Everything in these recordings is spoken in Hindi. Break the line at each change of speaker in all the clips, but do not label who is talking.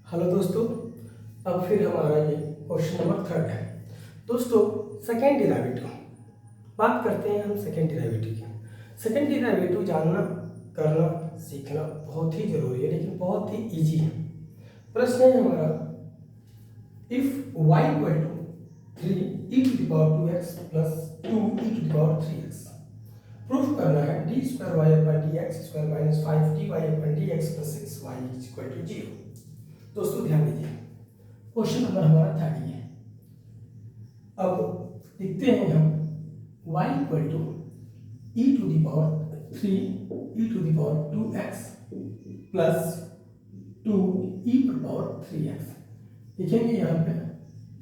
हेलो दोस्तों, अब फिर हमारा ये क्वेश्चन नंबर 3 है। दोस्तों, सेकेंड डेरिवेटिव बात करते हैं हम सेकेंड डेरिवेटिव की। सेकेंड डेरिवेटिव जानना, करना, सीखना बहुत ही जरूरी है, लेकिन बहुत ही इजी है। प्रश्न है हमारा, if y equal to 3 e to the power 2x plus 2 e to the power 3x, proof करना है d square y upon d x square minus 5 dy upon dx plus 6y is equal to 0। दोस्तों ध्यान दीजिए, क्वेश्चन नंबर हमारा 30 है। अब लिखते हैं हम y equal to e to the power 3 e to the power 2x plus 2 e पर पावर 3x। लिखेंगे यहाँ पे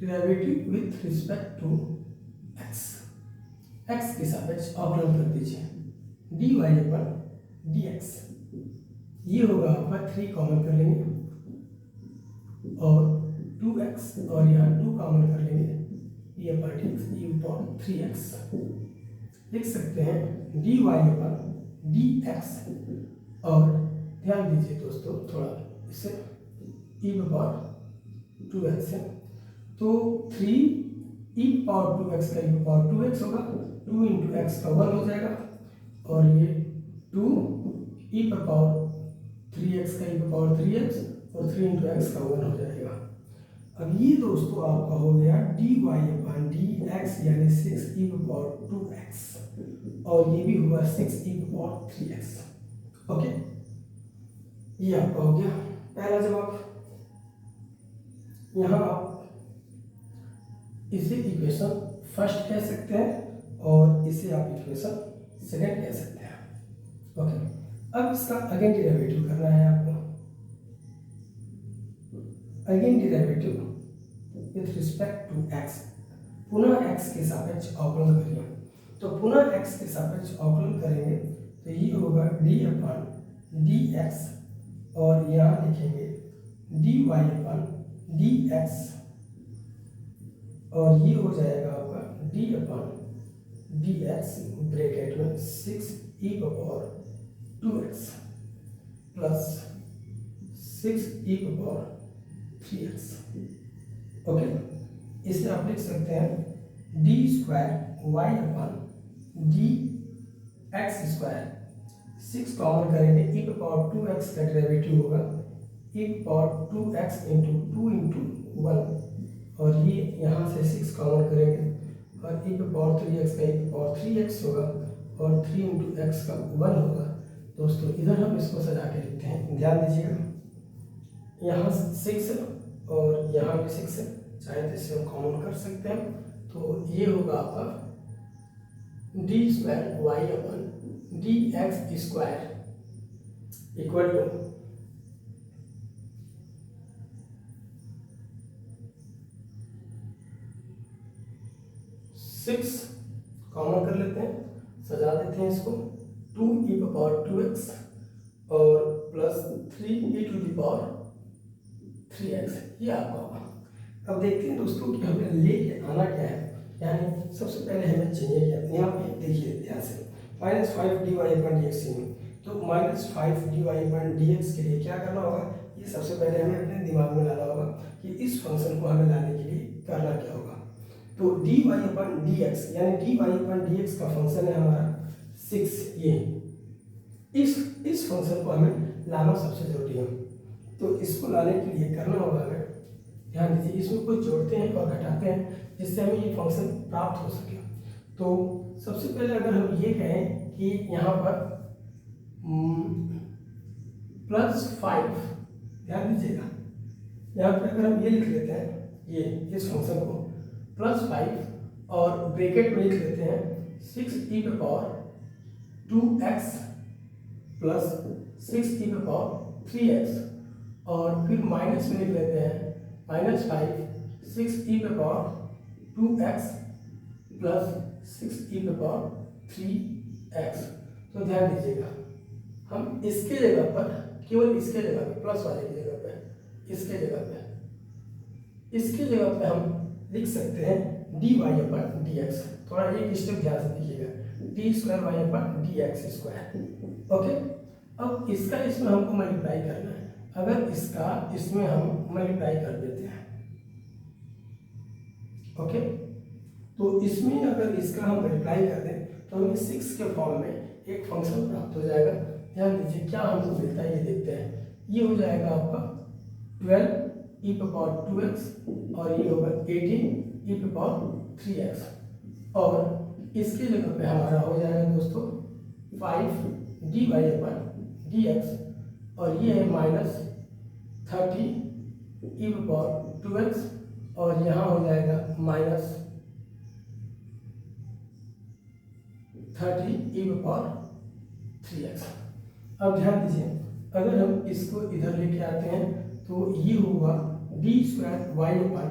derivative with respect to x, x के सापेक्ष अवकलन कर दीजिए dy पर dx। ये होगा आपका 3 कॉमन कर लेंगे और 2x और यहाँ 2 कॉमन कर लेंगे, ये पर dx e पर 3x। लिख सकते हैं dy पर dx, और ध्यान दीजिए दोस्तों थोड़ा इसे e पर 2x है, तो 3 e पावर 2x का e पावर 2x होगा, 2 इंटू एक्स का 1 हो जाएगा, और ये 2 e पर पावर 3x का e पर पावर 3x और 3 इंटू एक्स का 1 हो जाएगा। अब ये दोस्तों आपका हो गया dy अपॉन dx यानी 6 e पर पावर 2x, और ये भी हुआ 6 e पर पावर 3x। ओके, ये आपका हो गया पहला जवाब। यहाँ आप इसे इक्वेशन फर्स्ट कह सकते हैं और इसे आप इक्वेशन सेकंड कह सकते हैं। ओके, अब इसका अगेन डेरिवेटिव करना है आपको। Again derivative with respect to x, पुनः x के सापेक्ष अवकलन करिए। तो पुनः x के सापेक्ष अवकलन करेंगे तो ये होगा d अपॉन dx, और यहाँ लिखेंगे dy अपॉन dx, और ये हो जाएगा आपका d अपॉन dx ब्रैकेट में 6 e power 2x plus 6 e power 3x। Okay, इसे आप लिख सकते हैं d square y upon d x square, 6 common करेंगे e पर पावर 2x का डेरिवेटिव होगा e पर पावर 2x इंटू 2 इंटू 1, और ये यहाँ से 6 कॉमन करेंगे और e पर पावर 3x का e पर पावर 3x होगा, और 3 इंटू एक्स का 1 होगा। दोस्तों इधर हम इसको सजा के लिखते हैं, ध्यान दीजिएगा, यहाँ 6 और यहाँ भी 6 है, चाहे तो इसे हम कॉमन कर सकते हैं। तो ये होगा आपका d square y upon d x square equal to 6 common कर लेते हैं, सजा देते हैं इसको, 2 e पर पावर 2x और plus 3 e to the power 3x, ये आपका होगा। अब देखते हैं दोस्तों कि हमें लेके आना क्या है। यानी सबसे पहले हमें चाहिए क्या, यहाँ पे देखिए ध्यान से, -5 dy अपॉन dx में, तो -5 dy अपॉन dx के लिए क्या करना होगा, ये सबसे पहले हमें अपने दिमाग में लाना होगा कि इस फंक्शन को हमें लाने के लिए करना क्या होगा। तो dy अपॉन dx यानी dy अपॉन dx का फंक्शन है हमारा 6, ये इस फंक्शन को हमें लाना सबसे जरूरी है। तो इसको लाने के लिए करना होगा हमें, ध्यान दीजिए, इसमें कुछ जोड़ते हैं और घटाते हैं जिससे हमें ये फंक्शन प्राप्त हो सके। तो सबसे पहले अगर हम ये कहें कि यहाँ पर +5, ध्यान दीजिएगा, यहाँ पर अगर हम ये लिख लेते हैं, ये इस फंक्शन को +5 और ब्रैकेट में लिख लेते हैं 6 e पर पावर 2x प्लस 6 e पर पावर 3x, और फिर माइनस में लिख लेते हैं -5 6 e पर पावर 2x प्लस 6 e पर पावर 3x। तो ध्यान दीजिएगा, हम इसके जगह पर, केवल इसके जगह पे, प्लस वाले की जगह पे, इसके जगह पे हम लिख सकते हैं dy अपॉन dx। थोड़ा एक स्टेप ध्यान से देखिएगा, d square y upon d x square. Okay, अब इसका इसमें हमको मल्टीप्लाई करना है, अगर इसका इसमें हम मल्टीप्लाई कर देते हैं, ओके, तो इसमें अगर इसका हम मल्टीप्लाई कर दें तो हमें 6 के फॉर्म में एक फंक्शन प्राप्त हो जाएगा। ध्यान दीजिए क्या हमको मिलता है ये देखते हैं। ये हो जाएगा आपका 12 ई पे पावर 2x और ये होगा 18 ई पे पावर 3x और इसकी जगह पे हमारा हो जाएगा दोस्तों 5 dy अपन dx और ये है -30 ई पे पावर 2x और यहाँ हो जाएगा -30 ई पे पावर 3x। अब ध्यान दीजिए अगर हम इसको इधर लेके आते हैं तो ये होगा d² y upon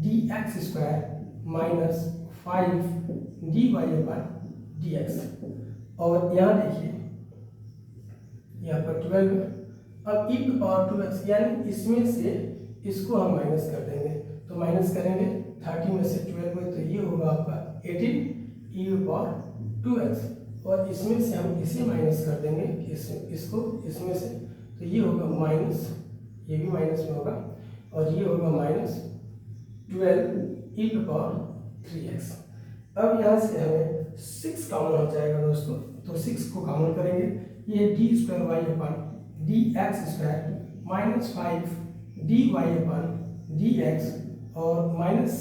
dx² -5 dy upon dx और यहाँ देखिए यहाँ पर 12 है। अब e पे पावर 2x यानी इसमें से इसको हम माइनस कर देंगे, तो माइनस करेंगे 30 में से 12 में तो ये होगा आपका 18 ई पे पावर 2x और इसमें से हम इसे माइनस कर देंगे इसको इसमें से, तो ये होगा माइनस, ये भी माइनस में होगा और ये होगा -12 ई पे पावर 3x। अब यहाँ से हमें 6 कॉमन हो जाएगा दोस्तों, तो 6 को कॉमन करेंगे, ये d² y upon dx² -5 dy upon dx और माइनस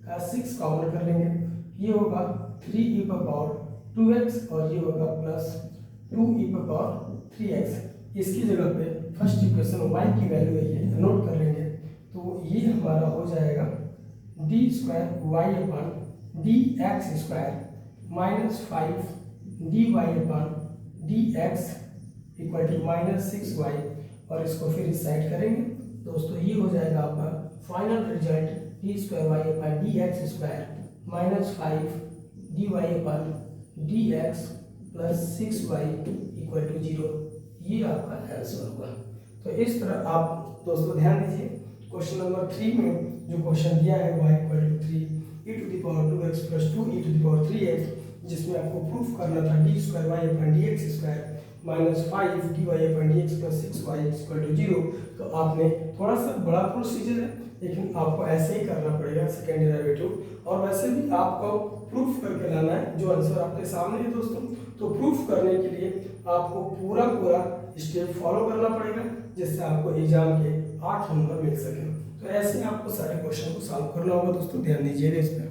का 6 कॉमन कर लेंगे, ये होगा 3 ई पे पावर 2x और ये होगा +2 ई पे पावर 3x। इसकी जगह पे फर्स्ट इक्वेशन y की वैल्यू है ये नोट कर लेंगे, तो ये हमारा हो जाएगा d² y upon dx² -5 dy upon dx equal to -6y और इसको फिर इस साइड करेंगे दोस्तों, ये हो जाएगा आपका final result d² y upon dx² -5 dy upon dx +6y equal to 0, ये आपका आंसर होगा। तो इस तरह आप दोस्तों ध्यान दीजिए क्वेश्चन नंबर 3 में जो क्वेश्चन दिया है y equal to 3 e to the power 2x + 2 e to the power 3x, जिसमें आपको प्रूफ करना था d² y upon dx² -5 dy upon dx +6y equal to 0, तो आपने थोड़ा सा बड़ा प्रोसीजर है लेकिन आपको ऐसे ही करना पड़ेगा सेकेंड डेरिवेटिव, और वैसे भी आपको प्रूफ करके लाना है जो आंसर आपके सामने है दोस्तों। तो प्रूफ करने के लिए आपको पूरा स्टेप फॉलो करना पड़ेगा जिससे आपको एग्जाम के 8 नंबर मिल सके। तो ऐसे आपको सारे क्वेश्चन को सॉल्व करना होगा दोस्तों, ध्यान दीजिएगा इस पर।